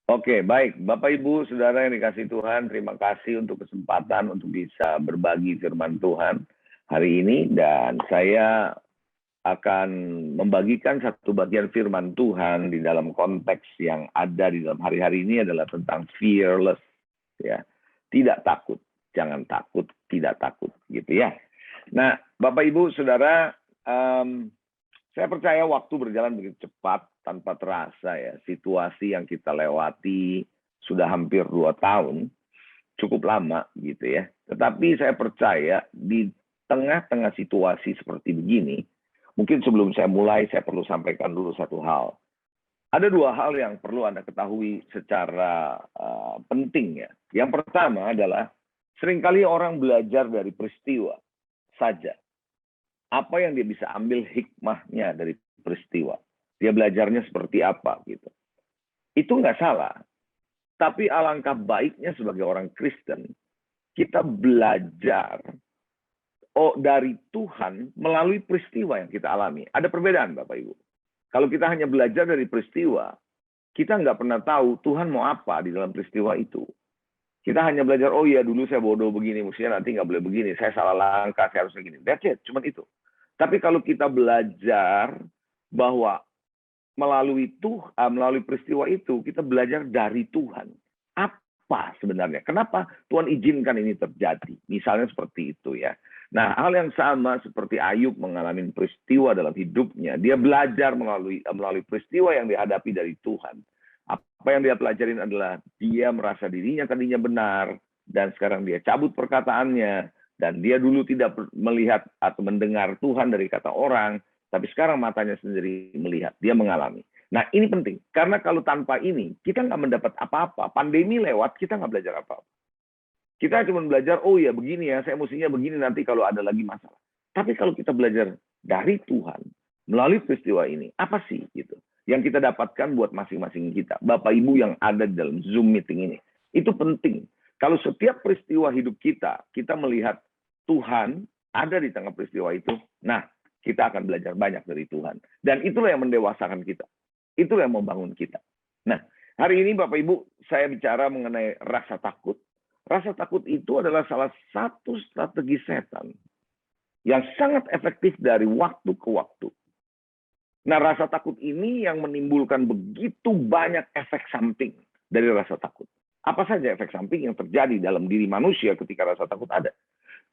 Oke, baik. Bapak, Ibu, Saudara yang dikasihi Tuhan, terima kasih untuk kesempatan untuk bisa berbagi firman Tuhan hari ini. Dan saya akan membagikan satu bagian firman Tuhan di dalam konteks yang ada di dalam hari-hari ini adalah tentang fearless. Ya, tidak takut. Jangan takut, tidak takut. Gitu ya. Nah, Bapak, Ibu, Saudara, saya percaya waktu berjalan begitu cepat tanpa terasa ya. Situasi yang kita lewati sudah hampir 2 tahun, cukup lama gitu ya. Tetapi saya percaya di tengah-tengah situasi seperti begini, mungkin sebelum saya mulai saya perlu sampaikan dulu satu hal. Ada 2 hal yang perlu Anda ketahui secara penting ya. Yang pertama adalah seringkali orang belajar dari peristiwa saja. Apa yang dia bisa ambil hikmahnya dari peristiwa. Dia belajarnya seperti apa gitu. Itu nggak salah. Tapi alangkah baiknya sebagai orang Kristen, kita belajar dari Tuhan melalui peristiwa yang kita alami. Ada perbedaan Bapak Ibu. Kalau kita hanya belajar dari peristiwa, kita nggak pernah tahu Tuhan mau apa di dalam peristiwa itu. Kita hanya belajar, oh iya dulu saya bodoh begini, mestinya nanti nggak boleh begini, saya salah langkah, saya harus begini. That's it, cuma itu. Tapi kalau kita belajar bahwa melalui peristiwa itu, kita belajar dari Tuhan. Apa sebenarnya? Kenapa Tuhan izinkan ini terjadi? Misalnya seperti itu ya. Nah, hal yang sama seperti Ayub mengalami peristiwa dalam hidupnya. Dia belajar melalui peristiwa yang dihadapi dari Tuhan. Apa yang dia pelajarin adalah dia merasa dirinya tadinya benar, dan sekarang dia cabut perkataannya, dan dia dulu tidak melihat atau mendengar Tuhan dari kata orang, tapi sekarang matanya sendiri melihat, dia mengalami. Nah ini penting, karena kalau tanpa ini, kita nggak mendapat apa-apa. Pandemi lewat, kita nggak belajar apa-apa. Kita cuma belajar, oh ya begini ya, saya mestinya begini nanti kalau ada lagi masalah. Tapi kalau kita belajar dari Tuhan, melalui peristiwa ini, apa sih gitu yang kita dapatkan buat masing-masing kita, Bapak Ibu yang ada di dalam Zoom meeting ini. Itu penting. Kalau setiap peristiwa hidup kita, kita melihat Tuhan ada di tengah peristiwa itu, nah kita akan belajar banyak dari Tuhan. Dan itulah yang mendewasakan kita. Itulah yang membangun kita. Nah, hari ini Bapak Ibu, saya bicara mengenai rasa takut. Rasa takut itu adalah salah satu strategi setan yang sangat efektif dari waktu ke waktu. Nah, rasa takut ini yang menimbulkan begitu banyak efek samping dari rasa takut. Apa saja efek samping yang terjadi dalam diri manusia ketika rasa takut ada?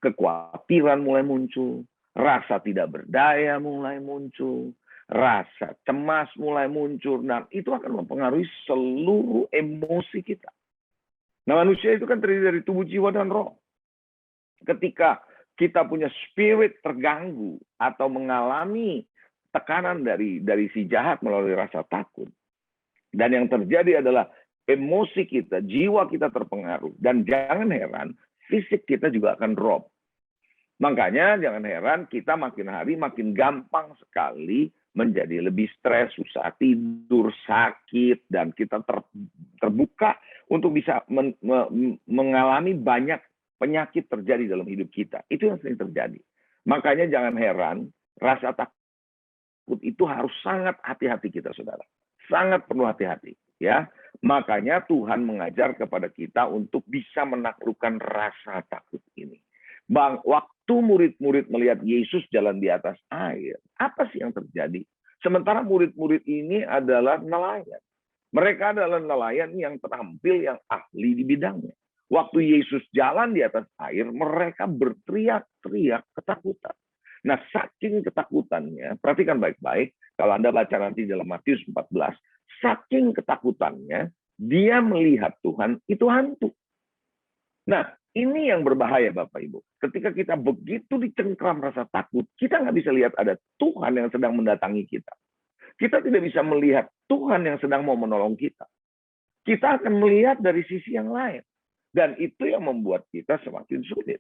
Kekhawatiran mulai muncul, rasa tidak berdaya mulai muncul, rasa cemas mulai muncul. Nah, itu akan mempengaruhi seluruh emosi kita. Nah, manusia itu kan terdiri dari tubuh, jiwa, dan roh. Ketika kita punya spirit terganggu atau mengalami tekanan dari si jahat melalui rasa takut, dan yang terjadi adalah emosi kita, jiwa kita terpengaruh, dan jangan heran fisik kita juga akan drop. Makanya jangan heran kita makin hari makin gampang sekali menjadi lebih stres, susah tidur, sakit, dan kita terbuka untuk bisa mengalami banyak penyakit terjadi dalam hidup kita. Itu yang sering terjadi. Makanya jangan heran rasa takut itu harus sangat hati-hati kita, saudara. Sangat perlu hati-hati, ya. Makanya Tuhan mengajar kepada kita untuk bisa menaklukkan rasa takut ini. Bang, waktu murid-murid melihat Yesus jalan di atas air, apa sih yang terjadi? Sementara murid-murid ini adalah nelayan. Mereka adalah nelayan yang terampil, yang ahli di bidangnya. Waktu Yesus jalan di atas air, mereka berteriak-teriak ketakutan. Nah, saking ketakutannya, perhatikan baik-baik, kalau Anda baca nanti dalam Matius 14, saking ketakutannya, dia melihat Tuhan itu hantu. Nah, ini yang berbahaya Bapak Ibu. Ketika kita begitu dicengkram rasa takut, kita nggak bisa lihat ada Tuhan yang sedang mendatangi kita. Kita tidak bisa melihat Tuhan yang sedang mau menolong kita. Kita akan melihat dari sisi yang lain. Dan itu yang membuat kita semakin sulit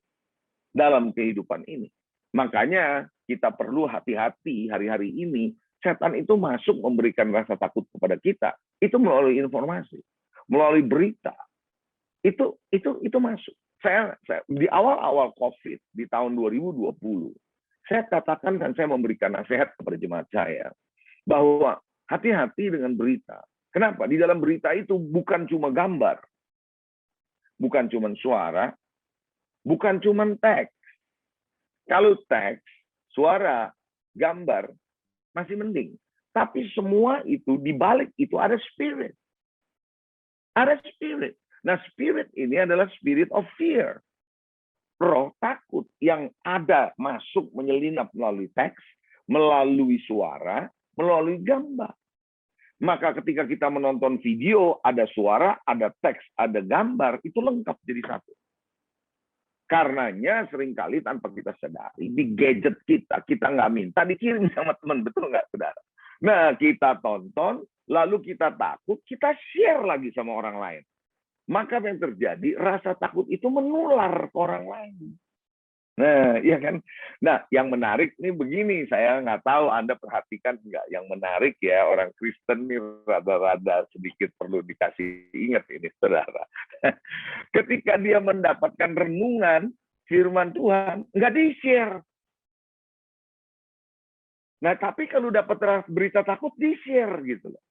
dalam kehidupan ini. Makanya kita perlu hati-hati hari-hari ini. Setan itu masuk memberikan rasa takut kepada kita. Itu melalui informasi, melalui berita. Itu masuk. Saya di awal-awal COVID di tahun 2020, saya katakan dan saya memberikan nasihat kepada jemaat saya bahwa hati-hati dengan berita. Kenapa? Di dalam berita itu bukan cuma gambar, bukan cuma suara, bukan cuma teks. Kalau teks, suara, gambar, masih mending. Tapi semua itu, di balik itu ada spirit. Ada spirit. Nah, spirit ini adalah spirit of fear. Roh takut yang ada masuk menyelinap melalui teks, melalui suara, melalui gambar. Maka ketika kita menonton video, ada suara, ada teks, ada gambar, itu lengkap jadi satu. Karenanya seringkali tanpa kita sadari, di gadget kita nggak minta, dikirim sama teman, betul nggak, saudara? Nah, kita tonton, lalu kita takut, kita share lagi sama orang lain. Maka yang terjadi, rasa takut itu menular ke orang lain. Nah, iya kan? Nah, yang menarik nih begini, saya nggak tahu Anda perhatikan nggak, yang menarik ya, orang Kristen nih rada-rada sedikit perlu dikasih ingat ini, saudara. Ketika dia mendapatkan renungan firman Tuhan, nggak di-share. Nah, tapi kalau dapat berita takut, di-share gitu loh.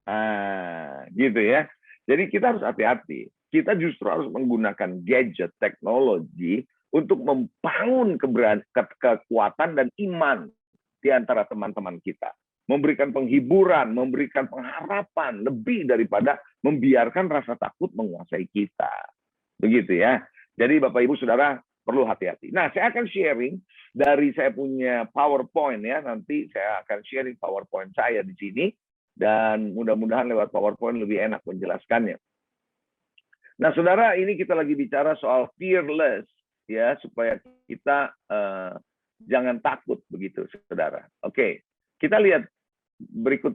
Nah, gitu ya. Jadi kita harus hati-hati. Kita justru harus menggunakan gadget, teknologi, untuk membangun kekuatan dan iman di antara teman-teman kita. Memberikan penghiburan, memberikan pengharapan, lebih daripada membiarkan rasa takut menguasai kita. Begitu ya. Jadi Bapak Ibu Saudara perlu hati-hati. Nah, saya akan sharing dari saya punya PowerPoint ya. Nanti saya akan sharing PowerPoint saya di sini. Dan mudah-mudahan lewat PowerPoint lebih enak menjelaskannya. Nah, saudara, ini kita lagi bicara soal fearless. Ya, supaya kita jangan takut begitu, saudara. Oke, kita lihat berikut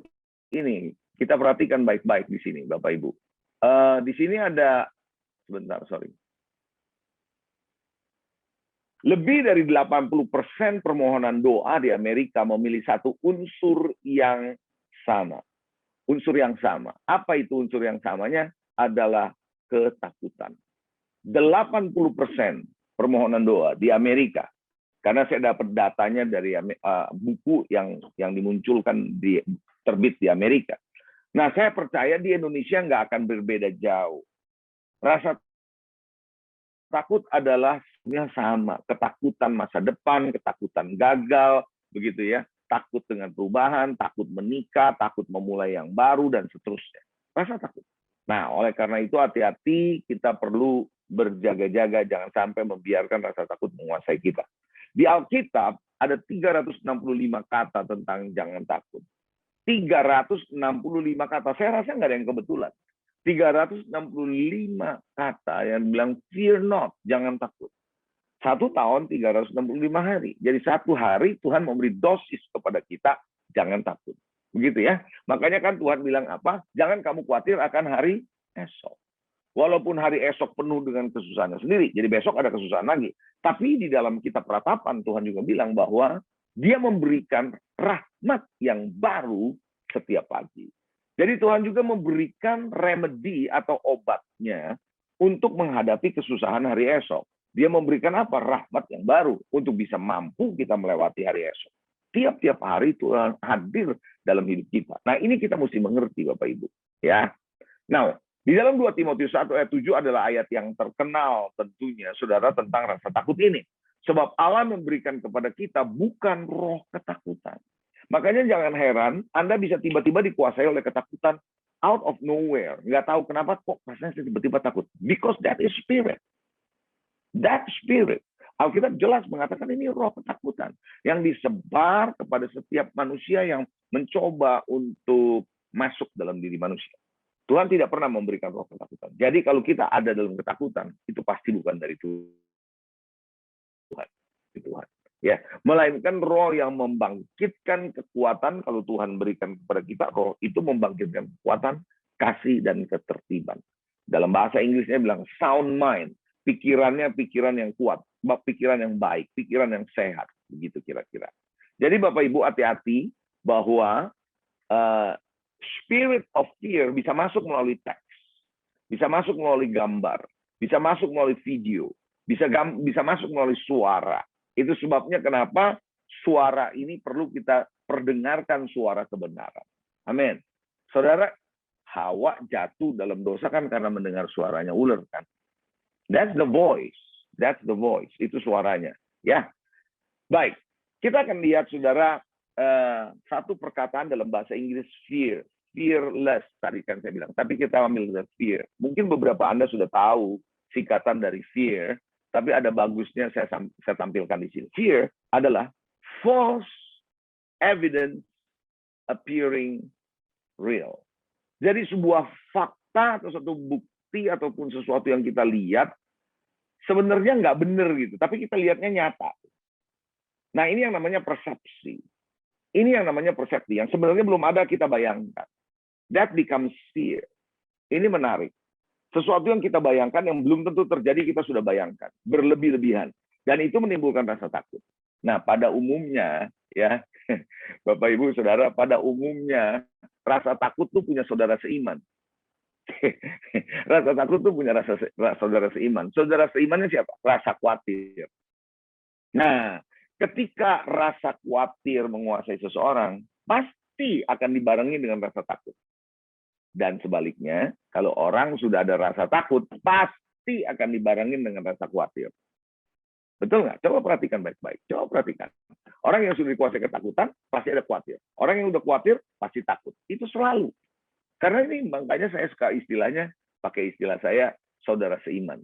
ini. Kita perhatikan baik-baik di sini, Bapak Ibu. Di sini ada, sebentar, sorry. Lebih dari 80% permohonan doa di Amerika memilih satu unsur yang sama. Unsur yang sama. Apa itu unsur yang samanya? Adalah ketakutan. 80% permohonan doa di Amerika, karena saya dapat datanya dari buku yang dimunculkan terbit di Amerika. Nah, saya percaya di Indonesia nggak akan berbeda jauh. Rasa takut adalah sama, ketakutan masa depan, ketakutan gagal, begitu ya, takut dengan perubahan, takut menikah, takut memulai yang baru dan seterusnya. Rasa takut. Nah, oleh karena itu hati-hati, kita perlu berjaga-jaga, jangan sampai membiarkan rasa takut menguasai kita. Di Alkitab ada 365 kata tentang jangan takut. 365 kata, saya rasa nggak ada yang kebetulan. 365 kata yang bilang fear not, jangan takut. 1 tahun 365 hari. Jadi 1 hari Tuhan memberi dosis kepada kita, jangan takut. Begitu ya. Makanya kan Tuhan bilang apa? Jangan kamu khawatir akan hari esok. Walaupun hari esok penuh dengan kesusahannya sendiri, jadi besok ada kesusahan lagi. Tapi di dalam kitab Ratapan, Tuhan juga bilang bahwa dia memberikan rahmat yang baru setiap pagi. Jadi Tuhan juga memberikan remedi atau obatnya untuk menghadapi kesusahan hari esok. Dia memberikan apa? Rahmat yang baru untuk bisa mampu kita melewati hari esok. Tiap-tiap hari Tuhan hadir dalam hidup kita. Nah, ini kita mesti mengerti, Bapak Ibu. Ya. Nah, di dalam 2 Timotius 1 ayat 7 adalah ayat yang terkenal tentunya, saudara, tentang rasa takut ini. Sebab Allah memberikan kepada kita bukan roh ketakutan. Makanya jangan heran, Anda bisa tiba-tiba dikuasai oleh ketakutan out of nowhere. Nggak tahu kenapa kok rasanya tiba-tiba takut. Because that is spirit. That spirit. Alkitab jelas mengatakan ini roh ketakutan yang disebar kepada setiap manusia yang mencoba untuk masuk dalam diri manusia. Tuhan tidak pernah memberikan roh ketakutan. Jadi kalau kita ada dalam ketakutan, itu pasti bukan dari Tuhan. Tuhan. Ya, melainkan roh yang membangkitkan kekuatan. Kalau Tuhan berikan kepada kita, roh itu membangkitkan kekuatan, kasih, dan ketertiban. Dalam bahasa Inggrisnya bilang sound mind. Pikirannya pikiran yang kuat, pikiran yang baik, pikiran yang sehat. Begitu kira-kira. Jadi Bapak Ibu hati-hati bahwa spirit of fear bisa masuk melalui teks, bisa masuk melalui gambar, bisa masuk melalui video, bisa masuk melalui suara. Itu sebabnya kenapa suara ini perlu kita perdengarkan suara kebenaran. Amin. Saudara, Hawa jatuh dalam dosa kan karena mendengar suaranya ular kan. That's the voice. That's the voice. Itu suaranya. Ya, baik. Kita akan lihat, saudara, satu perkataan dalam bahasa Inggris fear. Fearless tadi kan saya bilang. Tapi kita ambil dari fear. Mungkin beberapa Anda sudah tahu singkatan dari fear, tapi ada bagusnya saya tampilkan di sini. Fear adalah false evidence appearing real. Jadi sebuah fakta atau satu bukti ataupun sesuatu yang kita lihat sebenarnya nggak benar gitu, tapi kita lihatnya nyata. Nah, ini yang namanya persepsi. Ini yang namanya persepsi yang sebenarnya belum ada kita bayangkan. That becomes fear. Ini menarik. Sesuatu yang kita bayangkan yang belum tentu terjadi kita sudah bayangkan, berlebih-lebihan, dan itu menimbulkan rasa takut. Nah, pada umumnya ya, Bapak Ibu Saudara, pada umumnya rasa takut tuh punya saudara seiman. Rasa takut tuh punya saudara seiman. Saudara seimannya siapa? Rasa khawatir. Nah, ketika rasa khawatir menguasai seseorang, pasti akan dibarengi dengan rasa takut. Dan sebaliknya, kalau orang sudah ada rasa takut, pasti akan dibarengi dengan rasa khawatir. Betul nggak? Coba perhatikan baik-baik. Coba perhatikan. Orang yang sudah dikuasai ketakutan, pasti ada khawatir. Orang yang udah khawatir, pasti takut. Itu selalu. Karena ini makanya saya suka istilahnya, pakai istilah saya, saudara seiman.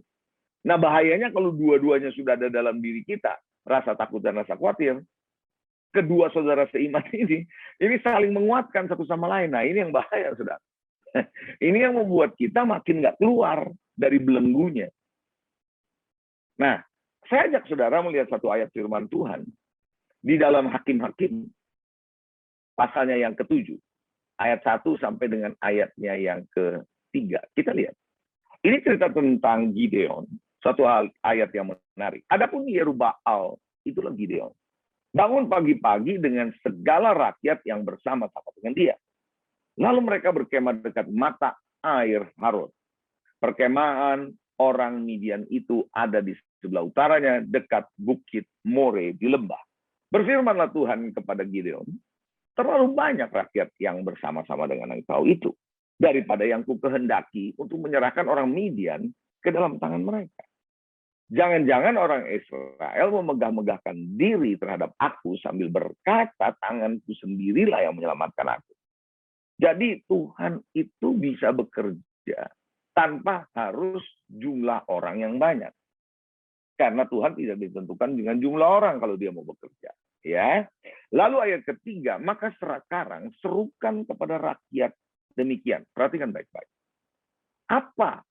Nah, bahayanya kalau dua-duanya sudah ada dalam diri kita, rasa takut dan rasa khawatir, kedua saudara seiman ini saling menguatkan satu sama lain. Nah, ini yang bahaya, saudara. Ini yang membuat kita makin nggak keluar dari belenggunya. Nah, saya ajak saudara melihat satu ayat firman Tuhan di dalam Hakim-Hakim, pasalnya yang ke-7, ayat 1 sampai dengan ayatnya yang ke-3. Kita lihat. Ini cerita tentang Gideon, satu ayat yang menarik. Adapun Yerubbaal, itulah Gideon. Bangun pagi-pagi dengan segala rakyat yang bersama-sama dengan dia. Lalu mereka berkemah dekat mata air Harod. Perkemahan orang Midian itu ada di sebelah utaranya, dekat bukit More di lembah. Berfirmanlah Tuhan kepada Gideon, terlalu banyak rakyat yang bersama-sama dengan engkau itu, daripada yang kukehendaki untuk menyerahkan orang Midian ke dalam tangan mereka. Jangan-jangan orang Israel memegah-megahkan diri terhadap aku sambil berkata, tanganku sendirilah yang menyelamatkan aku. Jadi Tuhan itu bisa bekerja tanpa harus jumlah orang yang banyak. Karena Tuhan tidak ditentukan dengan jumlah orang kalau dia mau bekerja. Ya. Lalu ayat ketiga, maka sekarang serukan kepada rakyat demikian. Perhatikan baik-baik. Apa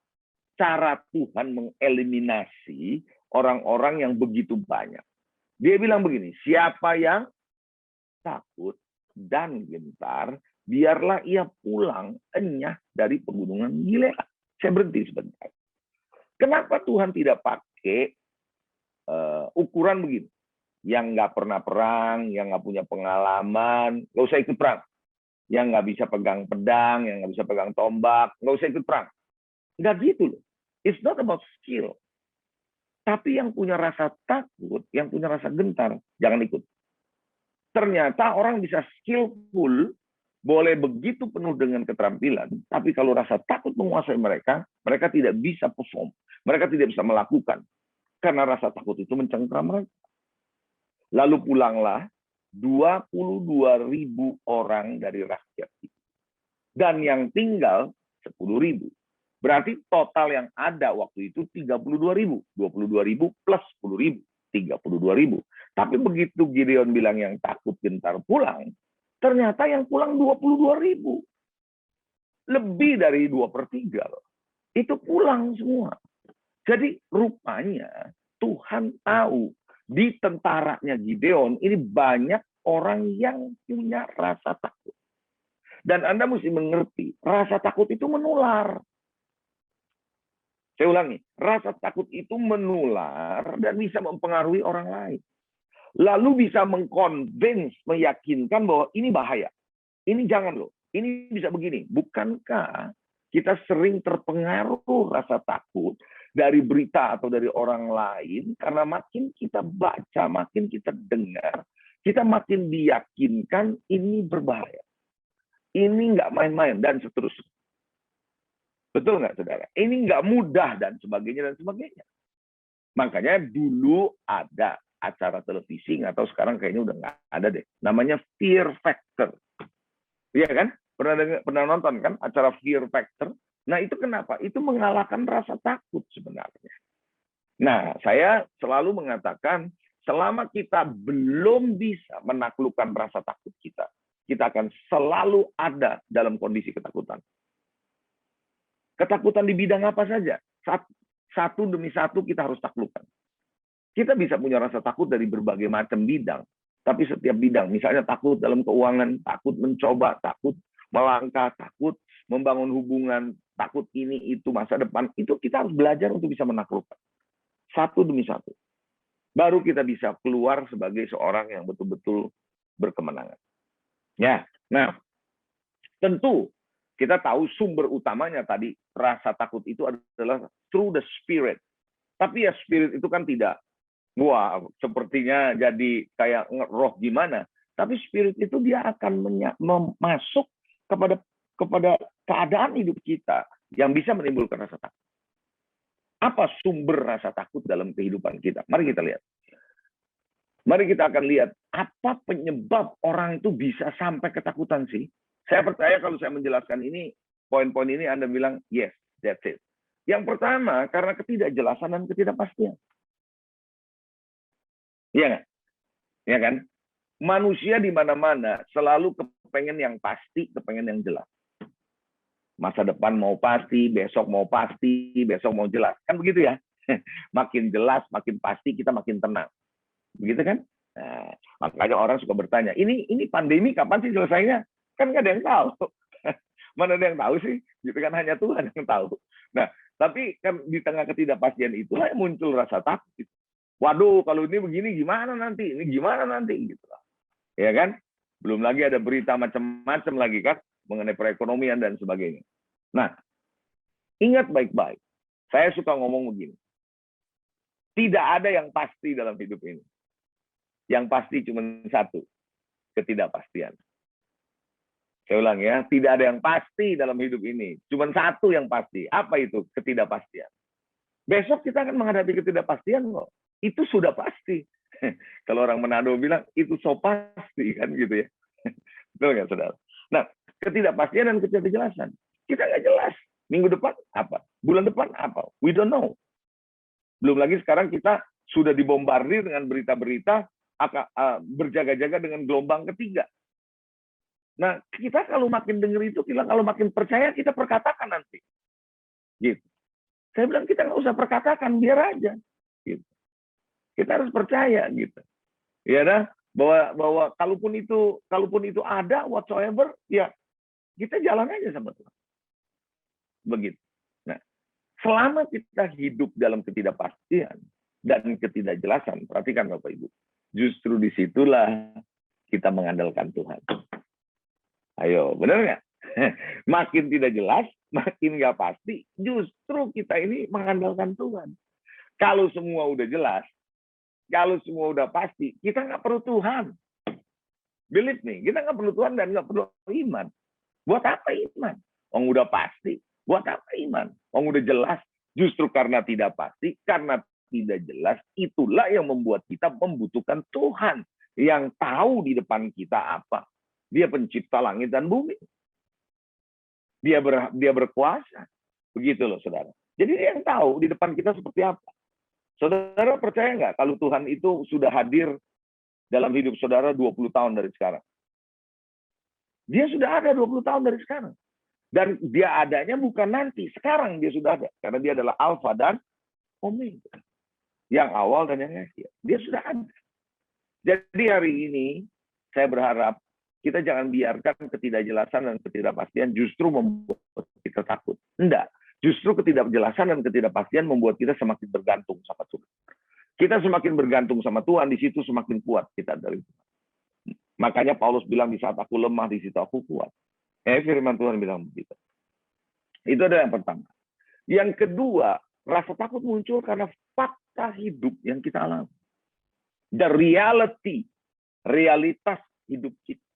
cara Tuhan mengeliminasi orang-orang yang begitu banyak? Dia bilang begini, siapa yang takut dan gentar, biarlah ia pulang enyah dari pegunungan Gilead. Saya berhenti sebentar. Kenapa Tuhan tidak pakai ukuran begini? Yang nggak pernah perang, yang nggak punya pengalaman, nggak usah ikut perang. Yang nggak bisa pegang pedang, yang nggak bisa pegang tombak, nggak usah ikut perang. Nggak gitu loh. It's not about skill. Tapi yang punya rasa takut, yang punya rasa gentar, jangan ikut. Ternyata orang bisa skillful, boleh begitu penuh dengan keterampilan, tapi kalau rasa takut menguasai mereka, mereka tidak bisa perform. Mereka tidak bisa melakukan. Karena rasa takut itu mencengkram mereka. Lalu pulanglah 22.000 orang dari rakyat itu. Dan yang tinggal 10.000. Berarti total yang ada waktu itu 32.000. 22.000 plus 10.000. 32.000. Tapi begitu Gideon bilang yang takut gentar pulang, ternyata yang pulang 22.000. Lebih dari 2/3 loh. Itu pulang semua. Jadi rupanya Tuhan tahu di tentaranya Gideon ini banyak orang yang punya rasa takut. Dan Anda mesti mengerti, rasa takut itu menular. Saya ulangi, rasa takut itu menular dan bisa mempengaruhi orang lain. Lalu bisa mengconvince, meyakinkan bahwa ini bahaya. Ini jangan loh, ini bisa begini. Bukankah kita sering terpengaruh rasa takut dari berita atau dari orang lain, karena makin kita baca, makin kita dengar, kita makin diyakinkan ini berbahaya. Ini nggak main-main, dan seterusnya. Betul nggak, saudara? Ini nggak mudah dan sebagainya dan sebagainya. Makanya dulu ada acara televisi, nggak tahu sekarang kayaknya udah nggak ada deh. Namanya Fear Factor. Iya kan? Pernah nonton kan acara Fear Factor? Nah itu kenapa? Itu mengalahkan rasa takut sebenarnya. Nah, saya selalu mengatakan, selama kita belum bisa menaklukkan rasa takut kita akan selalu ada dalam kondisi ketakutan. Ketakutan di bidang apa saja, satu demi satu kita harus taklukkan. Kita bisa punya rasa takut dari berbagai macam bidang, tapi setiap bidang, misalnya takut dalam keuangan, takut mencoba, takut melangkah, takut membangun hubungan, takut ini, itu, masa depan, itu kita harus belajar untuk bisa menaklukkan. Satu demi satu. Baru kita bisa keluar sebagai seorang yang betul-betul berkemenangan. Ya, nah, tentu kita tahu sumber utamanya tadi, rasa takut itu adalah through the spirit. Tapi ya spirit itu kan tidak, wah sepertinya jadi kayak roh gimana. Tapi spirit itu dia akan masuk kepada keadaan hidup kita yang bisa menimbulkan rasa takut. Apa sumber rasa takut dalam kehidupan kita? Mari kita lihat. Mari kita akan lihat apa penyebab orang itu bisa sampai ketakutan sih. Saya percaya kalau saya menjelaskan ini, poin-poin ini Anda bilang, yes, that's it. Yang pertama, karena ketidakjelasan dan ketidakpastian. Iya nggak? Ya kan? Manusia di mana-mana selalu kepengen yang pasti, kepengen yang jelas. Masa depan mau pasti, besok mau pasti, besok mau jelas. Kan begitu ya? Makin jelas, makin pasti, kita makin tenang. Begitu kan? Nah, makanya orang suka bertanya, ini pandemi kapan sih selesainya? Kan nggak ada yang tahu. Mana ada yang tahu sih? Gitu kan, hanya Tuhan yang tahu. Nah, tapi kan di tengah ketidakpastian itulah yang muncul rasa takut. Waduh, kalau ini begini gimana nanti? Ini gimana nanti? Gitu. Ya kan? Belum lagi ada berita macam-macam lagi kan mengenai perekonomian dan sebagainya. Nah, ingat baik-baik. Saya suka ngomong begini. Tidak ada yang pasti dalam hidup ini. Yang pasti cuma satu, ketidakpastian. Saya ulang ya, tidak ada yang pasti dalam hidup ini. Cuma satu yang pasti. Apa itu? Ketidakpastian. Besok kita akan menghadapi ketidakpastian kok. Itu sudah pasti. Kalau orang Manado bilang, itu so pasti. Kan gitu ya. Betul nggak, saudara? Nah, ketidakpastian dan ketidakjelasan. Kita nggak jelas. Minggu depan apa? Bulan depan apa? We don't know. Belum lagi sekarang kita sudah dibombardir dengan berita-berita berjaga-jaga dengan gelombang ketiga. Nah, kita kalau makin dengar itu, kalau makin percaya, kita perkatakan nanti. Gitu. Saya bilang kita nggak usah perkatakan, biar aja. Gitu. Kita harus percaya, gitu. Ya dah, bahwa kalaupun itu ada whatsoever, ya kita jalan aja sama Tuhan. Begitu. Nah, selama kita hidup dalam ketidakpastian dan ketidakjelasan, perhatikan Bapak Ibu, justru disitulah kita mengandalkan Tuhan. Ayo, benar nggak? Makin tidak jelas, makin nggak pasti, justru kita ini mengandalkan Tuhan. Kalau semua udah jelas, kalau semua udah pasti, kita nggak perlu Tuhan. Believe me, kita nggak perlu Tuhan dan nggak perlu iman. Buat apa iman? Orang udah pasti. Buat apa iman? Orang udah jelas. Justru karena tidak pasti, karena tidak jelas, itulah yang membuat kita membutuhkan Tuhan yang tahu di depan kita apa. Dia pencipta langit dan bumi. Dia berkuasa. Begitu loh, saudara. Jadi dia yang tahu di depan kita seperti apa. Saudara percaya nggak kalau Tuhan itu sudah hadir dalam hidup saudara 20 tahun dari sekarang? Dia sudah ada 20 tahun dari sekarang. Dan dia adanya bukan nanti. Sekarang dia sudah ada. Karena dia adalah Alfa dan Omega. Yang awal dan yang akhir. Dia sudah ada. Jadi hari ini, saya berharap kita jangan biarkan ketidakjelasan dan ketidakpastian justru membuat kita takut. Enggak. Justru ketidakjelasan dan ketidakpastian membuat kita semakin bergantung sama Tuhan. Kita semakin bergantung sama Tuhan, di situ semakin kuat kita dari Tuhan. Makanya Paulus bilang, di saat aku lemah, di situ aku kuat. Firman Tuhan bilang begitu. Itu adalah yang pertama. Yang kedua, rasa takut muncul karena fakta hidup yang kita alami. The reality, realitas hidup kita.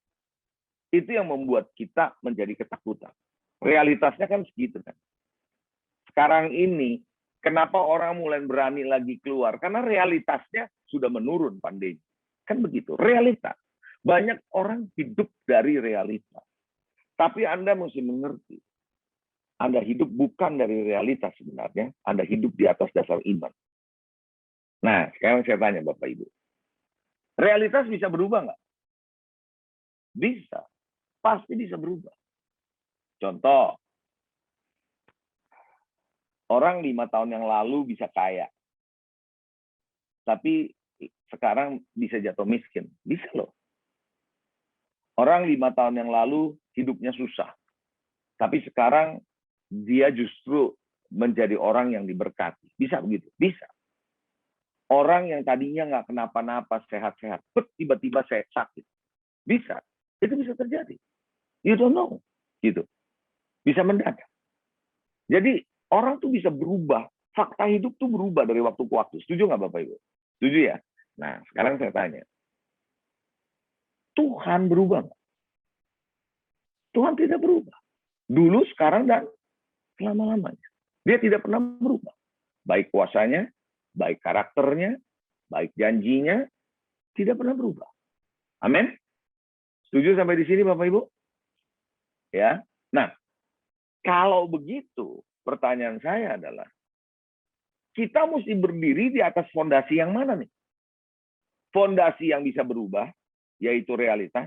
Itu yang membuat kita menjadi ketakutan. Realitasnya kan segitu kan. sekarang ini, kenapa orang mulai berani lagi keluar? Karena realitasnya sudah menurun pandemi. Kan begitu, realitas. Banyak orang hidup dari realitas. Tapi Anda mesti mengerti. Anda hidup bukan dari realitas sebenarnya. Anda hidup di atas dasar iman. Nah, sekarang saya tanya Bapak Ibu. Realitas bisa berubah nggak? Bisa. Pasti bisa berubah. Contoh, orang 5 tahun yang lalu bisa kaya. Tapi sekarang bisa jatuh miskin. Bisa loh. Orang 5 tahun yang lalu hidupnya susah. Tapi sekarang dia justru menjadi orang yang diberkati. Bisa begitu? Bisa. Orang yang tadinya nggak kenapa-napa, sehat-sehat. Tiba-tiba saya sakit. Bisa. Itu bisa terjadi. You don't know. Gitu. Bisa mendadak. Jadi orang tuh bisa berubah. Fakta hidup tuh berubah dari waktu ke waktu. Setuju nggak Bapak Ibu? Setuju ya? Nah, sekarang saya tanya. Tuhan berubah nggak? Tuhan tidak berubah. Dulu, sekarang, dan selama-lamanya. Dia tidak pernah berubah. Baik kuasanya, baik karakternya, baik janjinya, tidak pernah berubah. Amin? Setuju sampai di sini Bapak Ibu? Ya. Nah, kalau begitu, pertanyaan saya adalah, kita mesti berdiri di atas fondasi yang mana nih? Fondasi yang bisa berubah, yaitu realitas,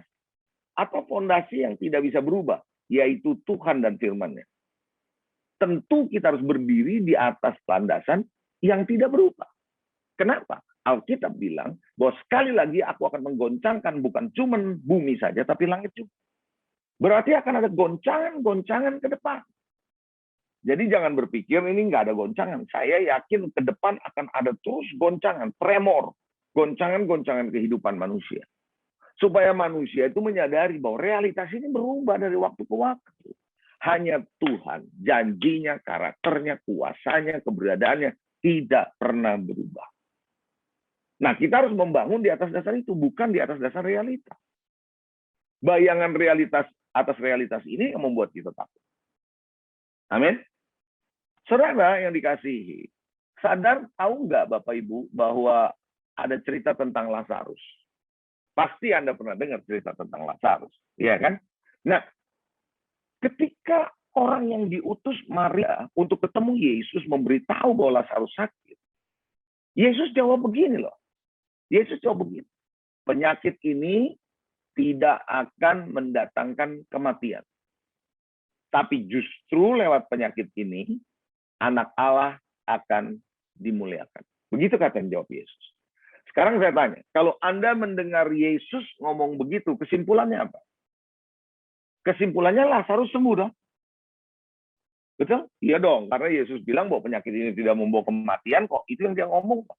atau fondasi yang tidak bisa berubah, yaitu Tuhan dan firman-Nya. Tentu kita harus berdiri di atas landasan yang tidak berubah. Kenapa? Alkitab bilang bahwa sekali lagi aku akan menggoncangkan bukan cuma bumi saja, tapi langit juga. Berarti akan ada goncangan-goncangan ke depan. Jadi jangan berpikir ini nggak ada goncangan. Saya yakin ke depan akan ada terus goncangan, tremor, goncangan-goncangan kehidupan manusia. Supaya manusia itu menyadari bahwa realitas ini berubah dari waktu ke waktu. Hanya Tuhan, janjinya, karakternya, kuasanya, keberadaannya tidak pernah berubah. Nah, kita harus membangun di atas dasar itu, bukan di atas dasar realitas. Bayangan realitas atas realitas ini yang membuat kita takut. Amin. Saudara yang dikasihi, sadar tahu nggak Bapak Ibu bahwa ada cerita tentang Lazarus? Pasti Anda pernah dengar cerita tentang Lazarus, ya kan? Nah, ketika orang yang diutus Maria untuk ketemu Yesus memberitahu bahwa Lazarus sakit, Yesus jawab begini loh. Yesus jawab begini. Penyakit ini tidak akan mendatangkan kematian. Tapi justru lewat penyakit ini, anak Allah akan dimuliakan. Begitu kata yang jawab Yesus. Sekarang saya tanya, kalau Anda mendengar Yesus ngomong begitu, kesimpulannya apa? Kesimpulannya Lazarus sembuh dong. Betul? Iya dong, karena Yesus bilang bahwa penyakit ini tidak membawa kematian kok. Itu yang dia ngomong.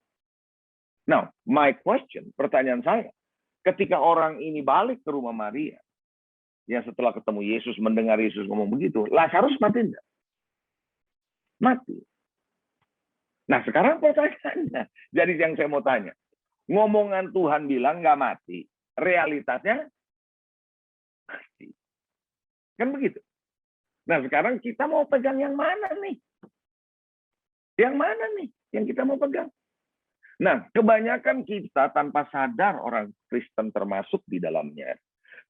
Now, my question, pertanyaan saya, ketika orang ini balik ke rumah Maria, yang setelah ketemu Yesus, mendengar Yesus ngomong begitu, Lazarus mati enggak? Mati. Nah, sekarang pertanyaannya, jadi yang saya mau tanya, ngomongan Tuhan bilang nggak mati, realitasnya mati. Kan begitu. Nah, sekarang kita mau pegang yang mana nih? Yang mana nih yang kita mau pegang? Nah, kebanyakan kita tanpa sadar, orang Kristen termasuk di dalamnya,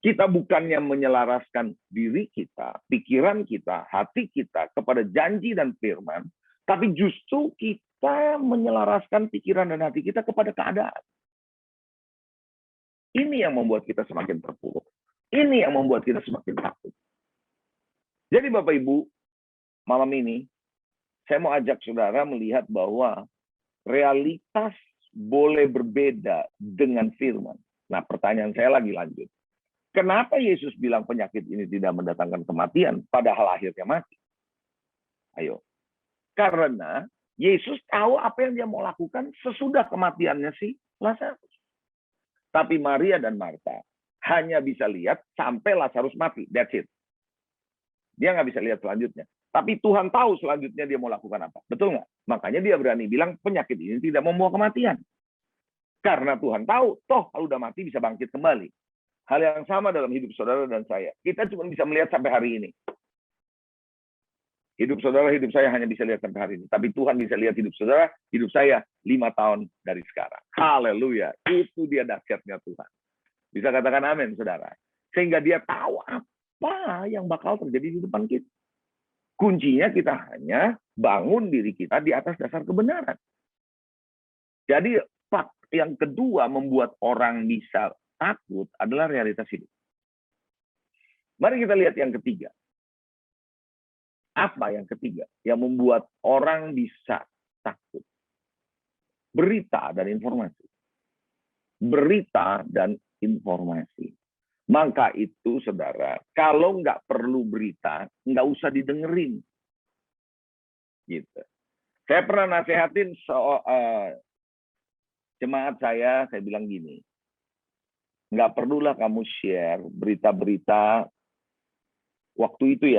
kita bukannya menyelaraskan diri kita, pikiran kita, hati kita kepada janji dan firman, tapi justru kita menyelaraskan pikiran dan hati kita kepada keadaan. Ini yang membuat kita semakin terpuruk. Ini yang membuat kita semakin takut. Jadi Bapak Ibu, malam ini, saya mau ajak saudara melihat bahwa realitas boleh berbeda dengan firman. Nah, pertanyaan saya lagi lanjut. Kenapa Yesus bilang penyakit ini tidak mendatangkan kematian, padahal akhirnya mati? Ayo. Karena Yesus tahu apa yang dia mau lakukan sesudah kematiannya si Lazarus. Tapi Maria dan Marta hanya bisa lihat sampai Lazarus mati. That's it. Dia nggak bisa lihat selanjutnya. Tapi Tuhan tahu selanjutnya dia mau lakukan apa. Betul nggak? Makanya dia berani bilang penyakit ini tidak membawa kematian. Karena Tuhan tahu, toh kalau udah mati bisa bangkit kembali. Hal yang sama dalam hidup saudara dan saya. Kita cuma bisa melihat sampai hari ini. Hidup saudara, hidup saya hanya bisa lihat sampai hari ini. Tapi Tuhan bisa lihat hidup saudara, hidup saya 5 tahun dari sekarang. Haleluya. Itu dia dahsyatnya Tuhan. Bisa katakan amin, saudara. Sehingga dia tahu apa yang bakal terjadi di depan kita. Kuncinya kita hanya bangun diri kita di atas dasar kebenaran. Jadi yang kedua membuat orang bisa takut adalah realitas hidup. Mari kita lihat yang ketiga. Apa yang ketiga yang membuat orang bisa takut? Berita dan informasi. Berita dan informasi. Maka itu, saudara, kalau nggak perlu berita, nggak usah didengerin. Gitu. Saya pernah nasihatin jemaat saya bilang gini, nggak perlulah kamu share berita-berita waktu itu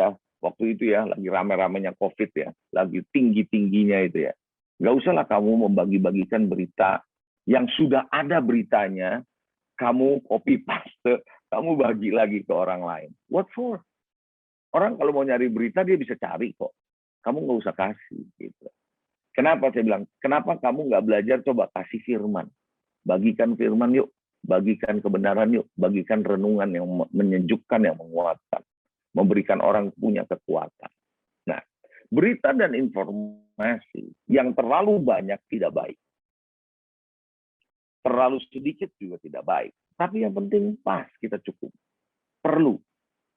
ya, lagi rame-ramenya COVID ya, lagi tinggi-tingginya itu ya. Nggak usahlah kamu membagi-bagikan berita yang sudah ada beritanya, kamu copy paste, kamu bagi lagi ke orang lain. What for? Orang kalau mau nyari berita dia bisa cari kok. Kamu nggak usah kasih gitu. Kenapa saya bilang? Kenapa kamu nggak belajar coba kasih firman? Bagikan firman yuk, bagikan kebenaran yuk, bagikan renungan yang menyejukkan, yang menguatkan. Memberikan orang punya kekuatan. Nah, berita dan informasi yang terlalu banyak tidak baik. Terlalu sedikit juga tidak baik. Tapi yang penting pas, kita cukup. Perlu.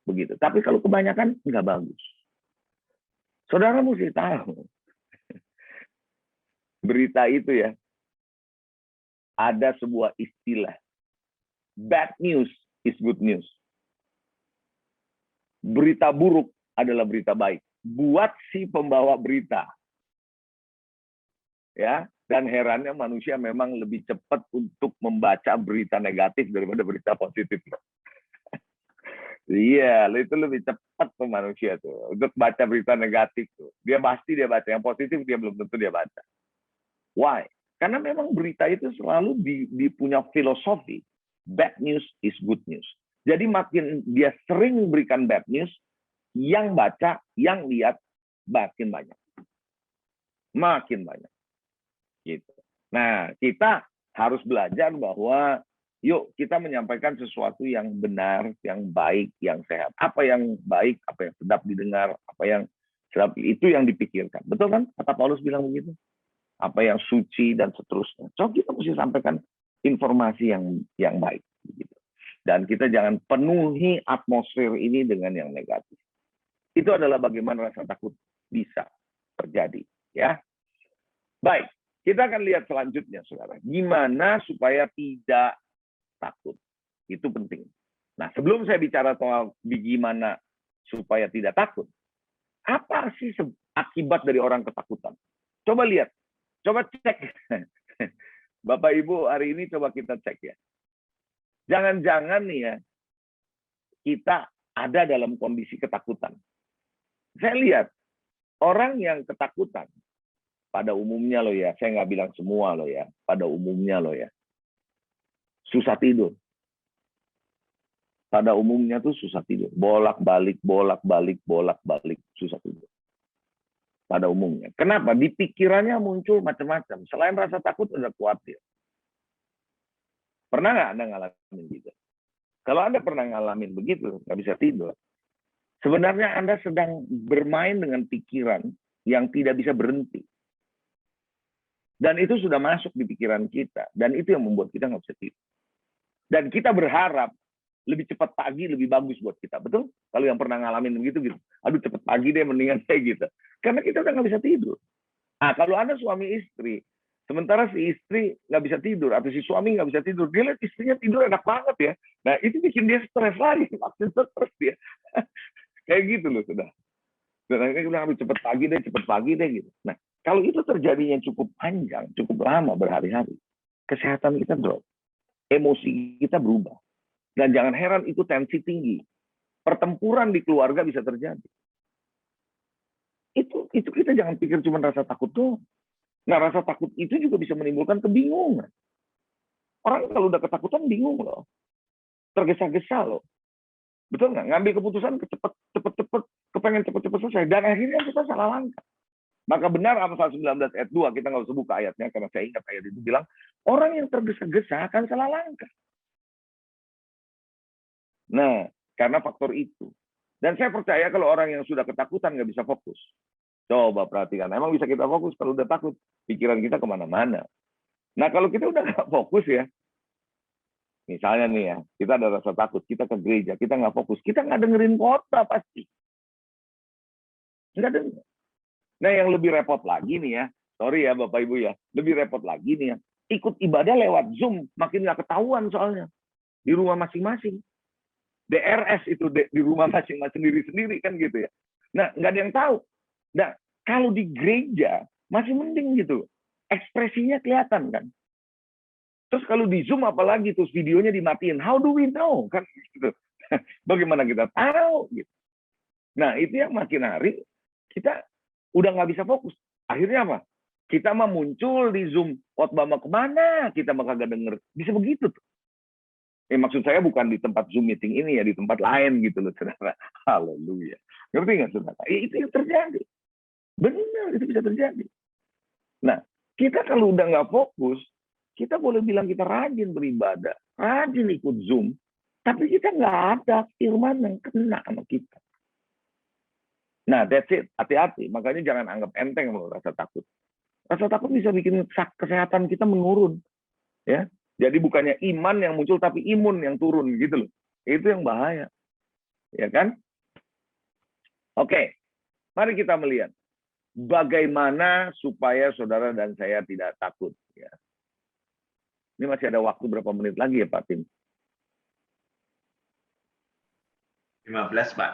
Begitu. Tapi kalau kebanyakan, nggak bagus. Saudara mesti tahu. Berita itu ya, ada sebuah istilah. Bad news is good news. Berita buruk adalah berita baik. Buat si pembawa berita. Ya, dan herannya manusia memang lebih cepat untuk membaca berita negatif daripada berita positif. Iya, itu lebih cepat tuh manusia tuh untuk baca berita negatif tuh. Dia pasti dia baca, yang positif dia belum tentu dia baca. Why? Karena memang berita itu selalu punya filosofi. Bad news is good news. Jadi makin dia sering berikan bad news, yang baca, yang lihat makin banyak. Makin banyak. Gitu. Nah, kita harus belajar bahwa yuk kita menyampaikan sesuatu yang benar, yang baik, yang sehat. Apa yang baik, apa yang sedap didengar, apa yang sedap, itu yang dipikirkan. Betul kan? Kata Paulus bilang begitu. Apa yang suci dan seterusnya. So kita mesti sampaikan informasi yang baik. Gitu. Dan kita jangan penuhi atmosfer ini dengan yang negatif. Itu adalah bagaimana rasa takut bisa terjadi. Ya, baik. Kita akan lihat selanjutnya, saudara. Gimana supaya tidak takut. Itu penting. Nah, sebelum saya bicara soal gimana supaya tidak takut, apa sih akibat dari orang ketakutan? Coba lihat. Coba cek. Bapak Ibu, hari ini coba kita cek ya. Jangan-jangan nih ya, kita ada dalam kondisi ketakutan. Saya lihat, orang yang ketakutan, pada umumnya loh ya, saya nggak bilang semua loh ya, pada umumnya loh ya, susah tidur. Pada umumnya tuh susah tidur. Bolak-balik, susah tidur. Pada umumnya. Kenapa? Di pikirannya muncul macam-macam. Selain rasa takut, ada khawatir. Pernah nggak Anda ngalamin gitu? Kalau Anda pernah ngalamin begitu, nggak bisa tidur. Sebenarnya Anda sedang bermain dengan pikiran yang tidak bisa berhenti. Dan itu sudah masuk di pikiran kita. Dan itu yang membuat kita nggak bisa tidur. Dan kita berharap lebih cepat pagi lebih bagus buat kita. Betul? Kalau yang pernah ngalamin begitu gitu. Aduh cepat pagi deh mendingan kayak gitu. Karena kita udah nggak bisa tidur. Nah kalau Anda suami istri, sementara si istri nggak bisa tidur, atau si suami nggak bisa tidur, dia lihat istrinya tidur enak banget ya. Nah itu bikin dia stres lagi, makin stres dia. Kayak gitu loh sudah. Dan akhirnya kita harus cepet pagi deh gitu. Nah kalau itu terjadinya cukup panjang, cukup lama berhari-hari, kesehatan kita drop, emosi kita berubah. Dan jangan heran itu tensi tinggi. Pertempuran di keluarga bisa terjadi. Itu kita jangan pikir cuma rasa takut doang. Nah, rasa takut itu juga bisa menimbulkan kebingungan. Orang kalau udah ketakutan bingung loh. Tergesa-gesa loh. Betul nggak? Ngambil keputusan cepet. kepengen cepat-cepat selesai. Dan akhirnya kita salah langkah. Maka benar Amsal 19 ayat 2, kita nggak usah buka ayatnya, karena saya ingat ayat itu bilang, orang yang tergesa-gesa akan salah langkah. Nah, karena faktor itu. Dan saya percaya kalau orang yang sudah ketakutan nggak bisa fokus. Coba perhatikan, emang bisa kita fokus kalau udah takut? Pikiran kita kemana-mana. Nah, kalau kita udah nggak fokus ya, misalnya nih ya, kita ada rasa takut, kita ke gereja, kita nggak fokus, kita nggak dengerin khotbah pasti. Nggak denger. Nah, yang lebih repot lagi nih ya, sorry ya Bapak Ibu ya, lebih repot lagi nih ya, ikut ibadah lewat Zoom, makin nggak ketahuan soalnya. Di rumah masing-masing. DRS itu di rumah masing-masing sendiri-sendiri kan gitu ya. Nah, nggak ada yang tahu. Nah, kalau di gereja, masih mending gitu. Ekspresinya kelihatan kan. Terus kalau di Zoom apalagi, terus videonya dimatiin. How do we know? Kan gitu. Bagaimana kita tahu? Gitu. Nah, itu yang makin hari, kita udah nggak bisa fokus. Akhirnya apa? Kita mah muncul di Zoom, khotbah mau kemana? Kita mah kagak denger. Bisa begitu tuh. Maksud saya bukan di tempat Zoom meeting ini ya, di tempat lain gitu loh, saudara. Haleluya. Ngerti nggak, saudara? Itu yang terjadi. Benar, itu bisa terjadi. Nah, kita kalau udah nggak fokus, kita boleh bilang kita rajin beribadah, rajin ikut Zoom, tapi kita nggak ada firman yang kena sama kita. Nah, that's it. Hati-hati. Makanya jangan anggap enteng loh rasa takut. Rasa takut bisa bikin kesehatan kita menurun. Ya. Jadi bukannya iman yang muncul, tapi imun yang turun gitu loh. Itu yang bahaya. Ya kan? Oke. Mari kita melihat. Bagaimana supaya saudara dan saya tidak takut. Ya. Ini masih ada waktu berapa menit lagi ya Pak Tim? 15, Pak.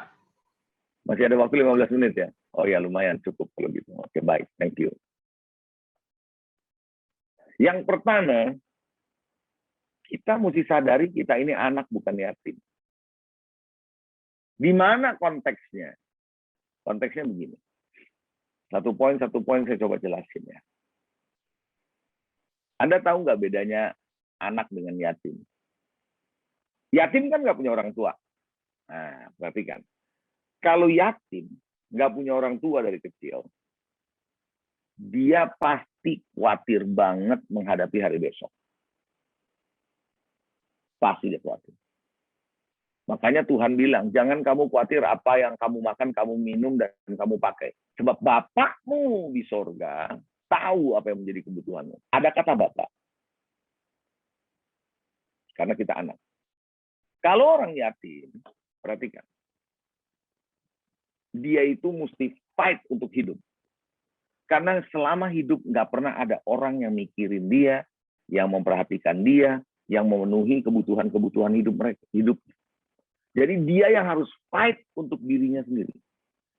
Masih ada waktu 15 menit ya? Oh ya, lumayan, cukup kalau gitu. Oke, baik. Thank you. Yang pertama, kita mesti sadari kita ini anak bukan yatim. Di mana konteksnya? Konteksnya begini. Satu poin saya coba jelasin ya. Anda tahu nggak bedanya anak dengan yatim? Yatim kan nggak punya orang tua. Nah, perhatikan. Kalau yatim, nggak punya orang tua dari kecil, dia pasti khawatir banget menghadapi hari besok. Pasti dia khawatir. Makanya Tuhan bilang, jangan kamu khawatir apa yang kamu makan, kamu minum, dan kamu pakai. Sebab Bapakmu di sorga tahu apa yang menjadi kebutuhanmu. Ada kata Bapak. Karena kita anak. Kalau orang yatim, perhatikan. Dia itu mesti fight untuk hidup. Karena selama hidup nggak pernah ada orang yang mikirin dia, yang memperhatikan dia, yang memenuhi kebutuhan-kebutuhan hidup mereka. Jadi dia yang harus fight untuk dirinya sendiri.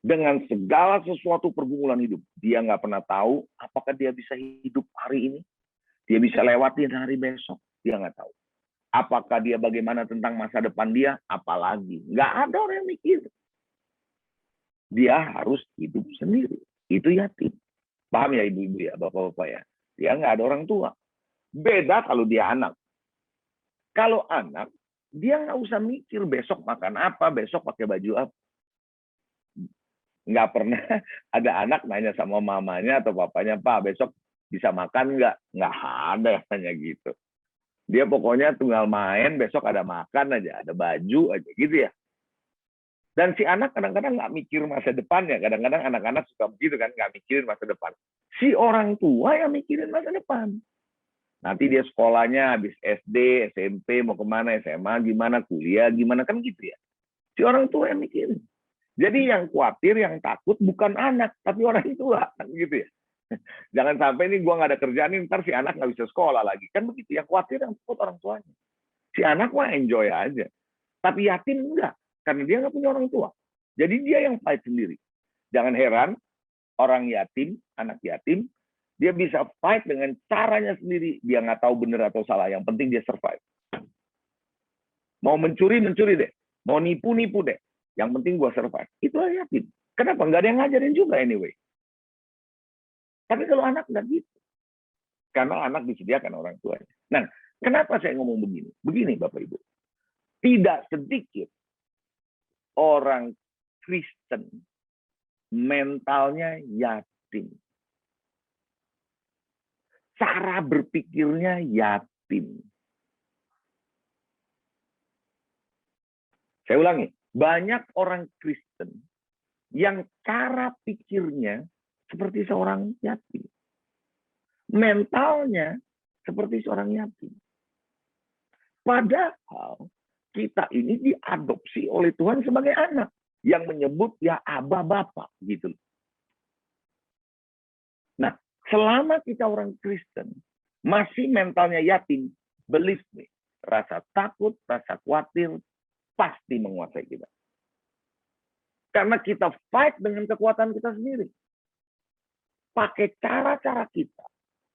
Dengan segala sesuatu pergumulan hidup. Dia nggak pernah tahu apakah dia bisa hidup hari ini. Dia bisa lewatin hari besok. Dia nggak tahu. Apakah dia bagaimana tentang masa depan dia? Apalagi. Nggak ada orang yang mikir. Dia harus hidup sendiri. Itu yatim. Paham ya ibu-ibu ya, bapak-bapak ya? Dia nggak ada orang tua. Beda kalau dia anak. Kalau anak, dia nggak usah mikir besok makan apa, besok pakai baju apa. Nggak pernah ada anak nanya sama mamanya atau papanya, Pak, besok bisa makan nggak? Nggak ada yang nanya gitu. Dia pokoknya tinggal main, besok ada makan aja, ada baju aja gitu ya. Dan si anak kadang-kadang nggak mikir masa depannya. Kadang-kadang anak-anak suka begitu kan, nggak mikirin masa depan. Si orang tua yang mikirin masa depan. Nanti dia sekolahnya habis SD, SMP, mau kemana, SMA, gimana, kuliah, gimana, kan gitu ya. Si orang tua yang mikirin. Jadi yang khawatir, yang takut bukan anak, tapi orang tua. Kan gitu ya. Jangan sampai ini gua nggak ada kerjaan, ntar si anak nggak bisa sekolah lagi. Kan begitu, yang khawatir, yang takut orang tuanya. Si anak mah enjoy aja. Tapi yatim enggak. Karena dia nggak punya orang tua. Jadi dia yang fight sendiri. Jangan heran, orang yatim, anak yatim, dia bisa fight dengan caranya sendiri. Dia nggak tahu benar atau salah. Yang penting dia survive. Mau mencuri, mencuri deh. Mau nipu, nipu deh. Yang penting gua survive. Itulah yatim. Kenapa? Nggak ada yang ngajarin juga anyway. Tapi kalau anak nggak gitu. Karena anak disediakan orang tuanya. Nah, kenapa saya ngomong begini? Begini Bapak Ibu. Tidak sedikit orang Kristen mentalnya yatim. Cara berpikirnya yatim. Saya ulangi, banyak orang Kristen yang cara pikirnya seperti seorang yatim. Mentalnya seperti seorang yatim. Padahal kita ini diadopsi oleh Tuhan sebagai anak yang menyebut ya Aba Bapa gitu. Nah, selama kita orang Kristen masih mentalnya yatim, believe me, rasa takut, rasa khawatir pasti menguasai kita. Karena kita fight dengan kekuatan kita sendiri. Pakai cara-cara kita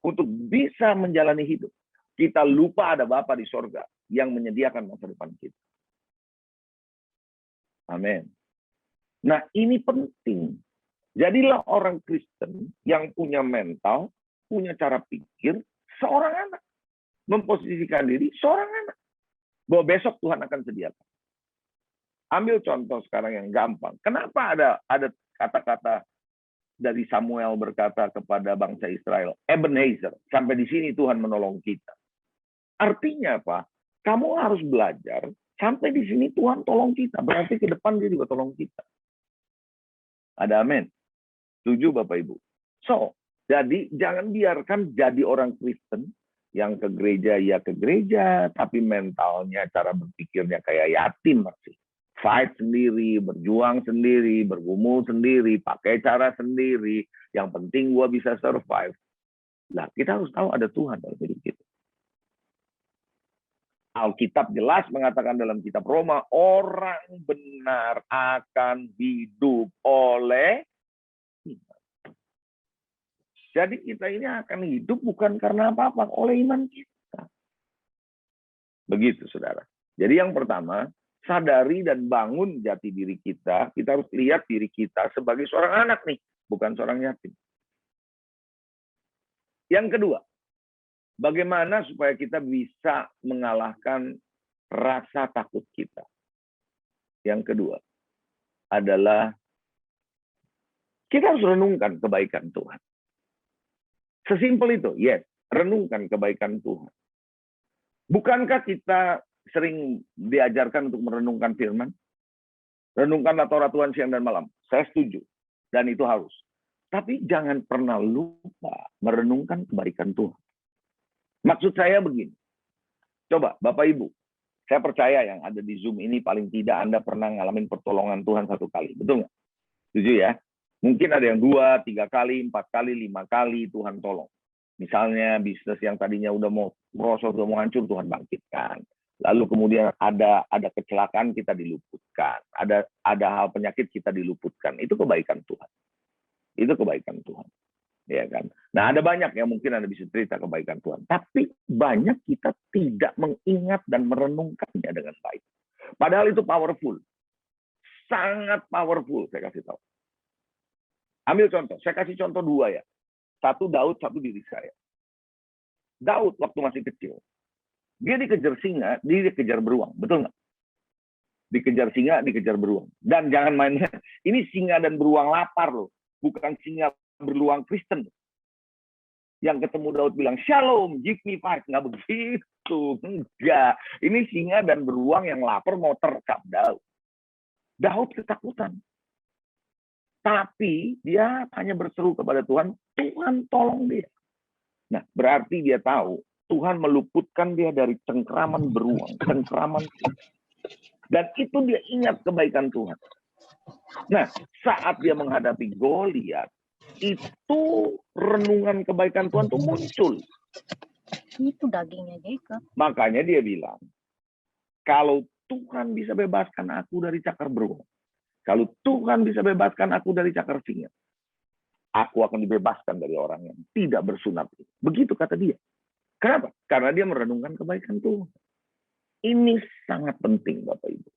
untuk bisa menjalani hidup. Kita lupa ada Bapa di sorga yang menyediakan masa depan kita. Amin. Nah, ini penting. Jadilah orang Kristen yang punya mental, punya cara pikir, seorang anak. Memposisikan diri seorang anak. Bahwa besok Tuhan akan sediakan. Ambil contoh sekarang yang gampang. Kenapa ada kata-kata dari Samuel berkata kepada bangsa Israel, Ebenezer, sampai di sini Tuhan menolong kita. Artinya apa? Kamu harus belajar, sampai di sini Tuhan tolong kita. Berarti ke depan dia juga tolong kita. Ada amin. Setuju Bapak Ibu? So, jadi jangan biarkan jadi orang Kristen yang ke gereja, ya ke gereja, tapi mentalnya, cara berpikirnya kayak yatim masih. Fight sendiri, berjuang sendiri, bergumul sendiri, pakai cara sendiri. Yang penting gua bisa survive. Nah, kita harus tahu ada Tuhan dalam hidup kita. Alkitab jelas mengatakan dalam kitab Roma, orang benar akan hidup oleh iman. Jadi kita ini akan hidup bukan karena apa-apa, oleh iman kita. Begitu, saudara. Jadi yang pertama, sadari dan bangun jati diri kita. Kita harus lihat diri kita sebagai seorang anak nih, bukan seorang yatim. Yang kedua, bagaimana supaya kita bisa mengalahkan rasa takut kita? Yang kedua adalah kita harus renungkan kebaikan Tuhan. Sesimpel itu, yes, renungkan kebaikan Tuhan. Bukankah kita sering diajarkan untuk merenungkan firman? Renungkanlah Taurat Tuhan siang dan malam. Saya setuju, dan itu harus. Tapi jangan pernah lupa merenungkan kebaikan Tuhan. Maksud saya begini. Coba, Bapak Ibu, saya percaya yang ada di Zoom ini paling tidak Anda pernah ngalamin pertolongan Tuhan satu kali. Betul nggak? Setuju ya? Mungkin ada yang 2, 3 kali, 4 kali, 5 kali Tuhan tolong. Misalnya bisnis yang tadinya udah mau merosot, udah mau hancur, Tuhan bangkitkan. Lalu kemudian ada kecelakaan, kita diluputkan. Ada hal penyakit, kita diluputkan. Itu kebaikan Tuhan. Itu kebaikan Tuhan. Ya kan? Nah, ada banyak yang mungkin Anda bisa cerita kebaikan Tuhan. Tapi banyak kita tidak mengingat dan merenungkannya dengan baik. Padahal itu powerful. Sangat powerful, saya kasih tahu. Ambil contoh. Saya kasih contoh 2 ya. Satu Daud, satu diri saya. Daud waktu masih kecil. Dia dikejar singa, dia dikejar beruang. Betul nggak? Dikejar singa, dikejar beruang. Dan jangan mainnya. Ini singa dan beruang lapar loh. Bukan singa beruang Kristen. Yang ketemu Daud bilang, Shalom, give me five. Nggak begitu. Enggak. Ini singa dan beruang yang lapar mau terkap Daud. Daud ketakutan. Tapi dia hanya berseru kepada Tuhan, Tuhan tolong dia. Nah, berarti dia tahu Tuhan meluputkan dia dari cengkraman beruang, cengkraman. Dan itu dia ingat kebaikan Tuhan. Nah, saat dia menghadapi Goliat, itu renungan kebaikan Tuhan itu muncul. Itu dagingnya Jacob. Makanya dia bilang, kalau Tuhan bisa bebaskan aku dari cakar beruang, kalau Tuhan bisa bebaskan aku dari cakar singa, aku akan dibebaskan dari orang yang tidak bersunat. Begitu kata dia. Kenapa? Karena dia merenungkan kebaikan Tuhan. Ini sangat penting, Bapak Ibu.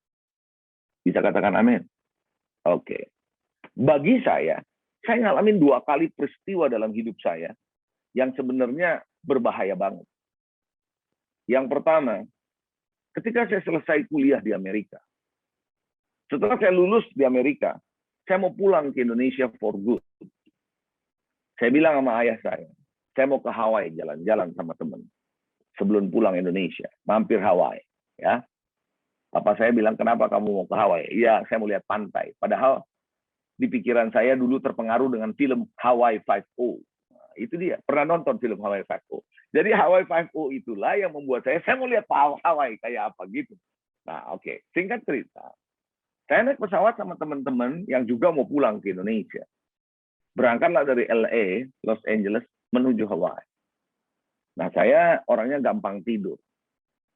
Bisa katakan amin? Oke. Bagi saya ngalamin 2 kali peristiwa dalam hidup saya yang sebenarnya berbahaya banget. Yang pertama, ketika saya selesai kuliah di Amerika, Setelah saya lulus di Amerika, saya mau pulang ke Indonesia for good. Saya bilang sama ayah saya mau ke Hawaii jalan-jalan sama teman. Sebelum pulang Indonesia, mampir Hawaii. Ya, Papa saya bilang, kenapa kamu mau ke Hawaii? Iya, saya mau lihat pantai. Padahal di pikiran saya dulu terpengaruh dengan film Hawaii Five-O. Nah, itu dia, pernah nonton film Hawaii Five-O. Jadi Hawaii Five-O itulah yang membuat saya mau lihat Hawaii kayak apa gitu. Nah, oke. Singkat cerita, saya naik pesawat sama teman-teman yang juga mau pulang ke Indonesia. Berangkatlah dari LA, Los Angeles, menuju Hawaii. Nah, saya orangnya gampang tidur.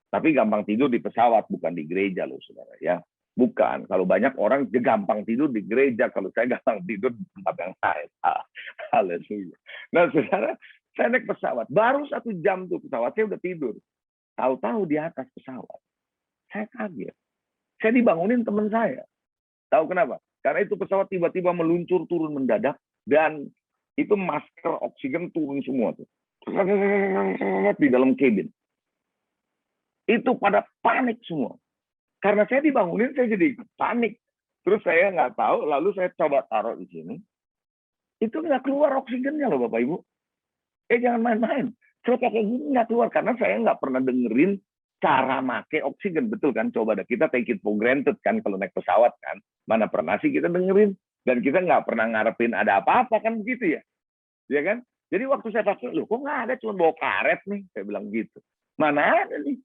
Tapi gampang tidur di pesawat, bukan di gereja loh, saudara. Ya, bukan. Kalau banyak orang gampang tidur di gereja, kalau saya gampang tidur di tempat yang lain. Haleluya. Nah, saudara, saya naik pesawat. Baru 1 jam tuh pesawat, saya udah tidur. Tahu-tahu di atas pesawat. Saya kaget. Saya dibangunin teman saya. Tahu kenapa? Karena itu pesawat tiba-tiba meluncur turun mendadak, dan itu masker oksigen turun semua tuh. Di dalam kabin. Itu pada panik semua. Karena saya dibangunin, saya jadi panik. Terus saya nggak tahu, lalu saya coba taruh di sini. Itu nggak keluar oksigennya loh Bapak Ibu. Jangan main-main. Saya pakai gini nggak keluar, karena saya nggak pernah dengerin cara make oksigen. Betul kan? Coba dah, kita take it for granted kan kalau naik pesawat kan. Mana pernah sih kita dengerin. Dan kita nggak pernah ngarepin ada apa-apa kan begitu ya. Ya kan? Jadi waktu saya pakai, loh kok nggak ada, cuma bawa karet nih. Saya bilang gitu. Mana ada nih?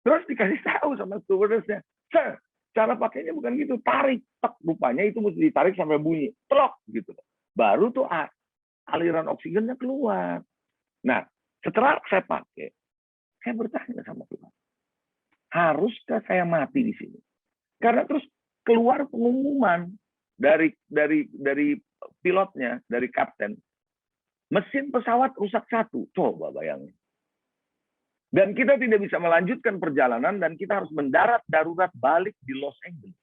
Terus dikasih tahu sama stewardess-nya. Sir, cara pakainya bukan gitu. Tarik. Tek, rupanya itu mesti ditarik sampai bunyi. Trok gitu. Baru tuh aliran oksigennya keluar. Nah, setelah saya pakai, saya bertanya sama Tuhan. Haruskah saya mati di sini? Karena terus keluar pengumuman dari pilotnya, dari kapten, mesin pesawat rusak 1. Coba bayangin. Dan kita tidak bisa melanjutkan perjalanan, dan kita harus mendarat darurat balik di Los Angeles.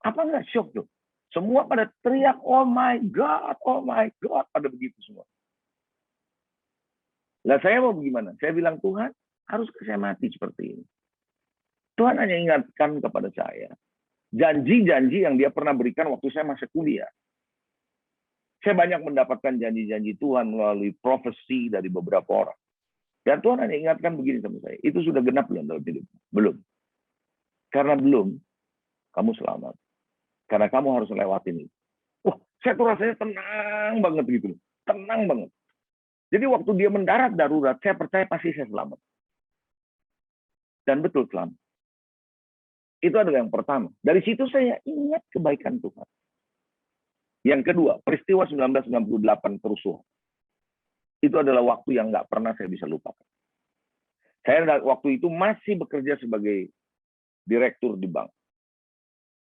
Apa nggak shock tuh? Semua pada teriak, oh my God, pada begitu semua. Lah saya mau bagaimana? Saya bilang, Tuhan, haruskah saya mati seperti ini? Tuhan hanya ingatkan kepada saya janji-janji yang dia pernah berikan waktu saya masih kuliah. Saya banyak mendapatkan janji-janji Tuhan melalui profesi dari beberapa orang. Dan Tuhan hanya ingatkan begini sama saya, itu sudah genap belum dalam hidup? Belum. Karena belum, kamu selamat. Karena kamu harus lewatin itu. Wah, saya tuh rasanya tenang banget gitu. Tenang banget. Jadi waktu dia mendarat darurat, saya percaya pasti saya selamat. Dan betul selamat. Itu adalah yang pertama. Dari situ saya ingat kebaikan Tuhan. Yang kedua, peristiwa 1998 kerusuhan. Itu adalah waktu yang nggak pernah saya bisa lupakan. Saya waktu itu masih bekerja sebagai direktur di bank.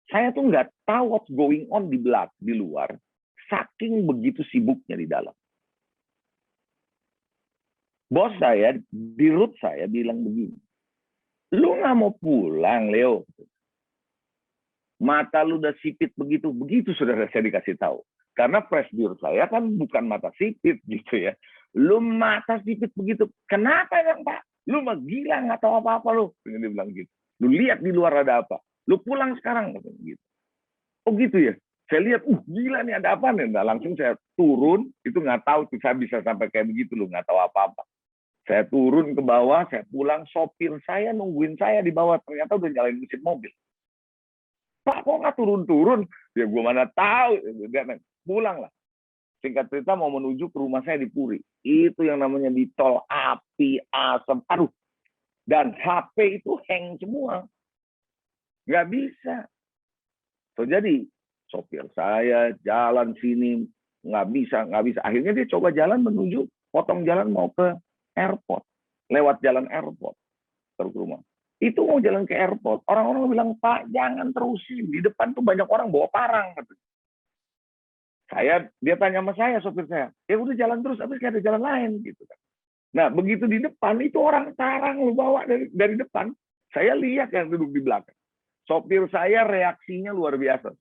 Saya tuh nggak tahu what's going on di luar, saking begitu sibuknya di dalam. Bos saya, dirut saya bilang begini, lu nggak mau pulang, Leo? Mata lu udah sipit begitu saudara, saya dikasih tahu. Karena presbir saya kan bukan mata sipit gitu ya. Lu mata sipit begitu, kenapa yang Pak? Lu mah gila, nggak tahu apa-apa lu. Dia bilang gitu. Lu lihat di luar ada apa? Lu pulang sekarang gitu. Oh gitu ya. Saya lihat, gila nih ada apa nih? Nah, langsung saya turun, itu nggak tahu tuh saya bisa sampai kayak begitu lu, nggak tahu apa-apa. Saya turun ke bawah, saya pulang, sopir saya nungguin saya di bawah, ternyata udah nyalain mesin mobil. Pak, kok nggak turun-turun? Ya gue mana tahu. Pulang lah. Singkat cerita mau menuju ke rumah saya di Puri. Itu yang namanya di tol, api, asap. Aduh. Dan HP itu hang semua. Nggak bisa. So, jadi sopir saya jalan sini nggak bisa. Akhirnya dia coba jalan menuju, potong jalan mau ke airport. Lewat jalan airport. Terus ke rumah. Itu mau jalan ke airport. Orang-orang bilang, Pak, jangan terusin. Di depan tuh banyak orang bawa parang. Dia tanya sama saya, sopir saya. Ya udah jalan terus, tapi nggak ada jalan lain. Gitu kan. Nah, begitu di depan, itu orang parang lu bawa dari depan. Saya lihat yang duduk di belakang. Sopir saya reaksinya luar biasa.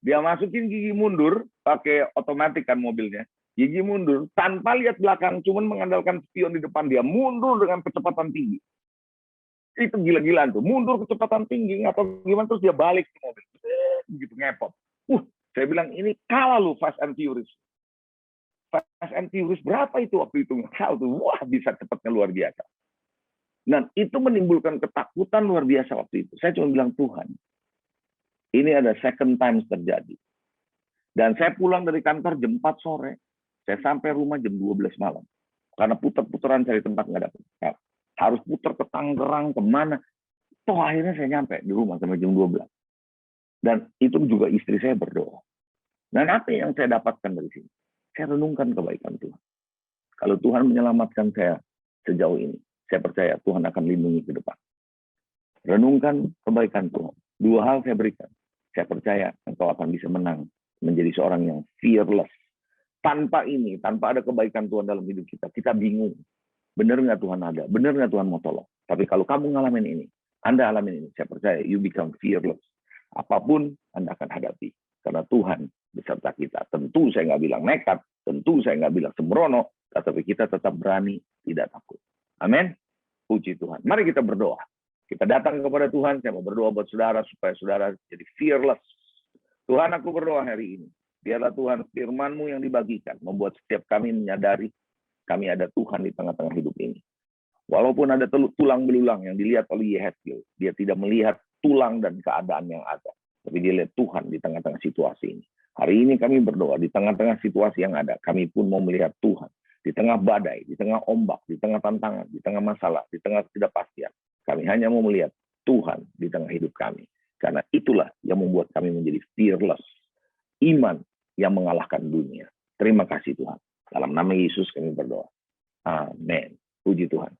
Dia masukin gigi mundur, pakai otomatis kan mobilnya. Gigi mundur, tanpa lihat belakang, cuman mengandalkan spion di depan dia. Mundur dengan kecepatan tinggi. Itu gila-gilaan tuh. Mundur kecepatan tinggi atau gimana terus dia balik ke mobil. Begitu ngepot. Saya bilang ini kalah lu Fast and Furious. Fast and Furious berapa itu waktu itu? Hal tuh. Wah, bisa cepatnya luar biasa. Dan itu menimbulkan ketakutan luar biasa waktu itu. Saya cuma bilang, Tuhan, ini ada second time terjadi. Dan saya pulang dari kantor jam 4 sore. Saya sampai rumah jam 12 malam. Karena putar-putaran cari tempat nggak dapat. Nah, harus putar ke Tangerang, kemana. Toh akhirnya saya nyampe di rumah sampai jam 12. Dan itu juga istri saya berdoa. Dan apa yang saya dapatkan dari sini? Saya renungkan kebaikan Tuhan. Kalau Tuhan menyelamatkan saya sejauh ini, saya percaya Tuhan akan lindungi ke depan. Renungkan kebaikan Tuhan. 2 hal saya berikan. Saya percaya engkau akan bisa menang menjadi seorang yang fearless. Tanpa ini, tanpa ada kebaikan Tuhan dalam hidup kita, kita bingung. Benar nggak Tuhan ada? Benar nggak Tuhan mau tolong? Tapi kalau kamu ngalamin ini, Anda alamin ini, saya percaya you become fearless. Apapun Anda akan hadapi. Karena Tuhan beserta kita. Tentu saya nggak bilang nekat, tentu saya nggak bilang sembrono, tetapi kita tetap berani, tidak takut. Amin. Puji Tuhan. Mari kita berdoa. Kita datang kepada Tuhan. Saya mau berdoa buat saudara supaya saudara jadi fearless. Tuhan, aku berdoa hari ini. Biarlah Tuhan firman-Mu yang dibagikan membuat setiap kami menyadari kami ada Tuhan di tengah-tengah hidup ini. Walaupun ada tulang belulang yang dilihat oleh Yehezkiel, dia tidak melihat tulang dan keadaan yang ada, tapi dia lihat Tuhan di tengah-tengah situasi ini. Hari ini kami berdoa di tengah-tengah situasi yang ada, kami pun mau melihat Tuhan. Di tengah badai, di tengah ombak, di tengah tantangan, di tengah masalah, di tengah ketidakpastian. Kami hanya mau melihat Tuhan di tengah hidup kami. Karena itulah yang membuat kami menjadi fearless. Iman yang mengalahkan dunia. Terima kasih Tuhan. Dalam nama Yesus kami berdoa. Amin. Puji Tuhan.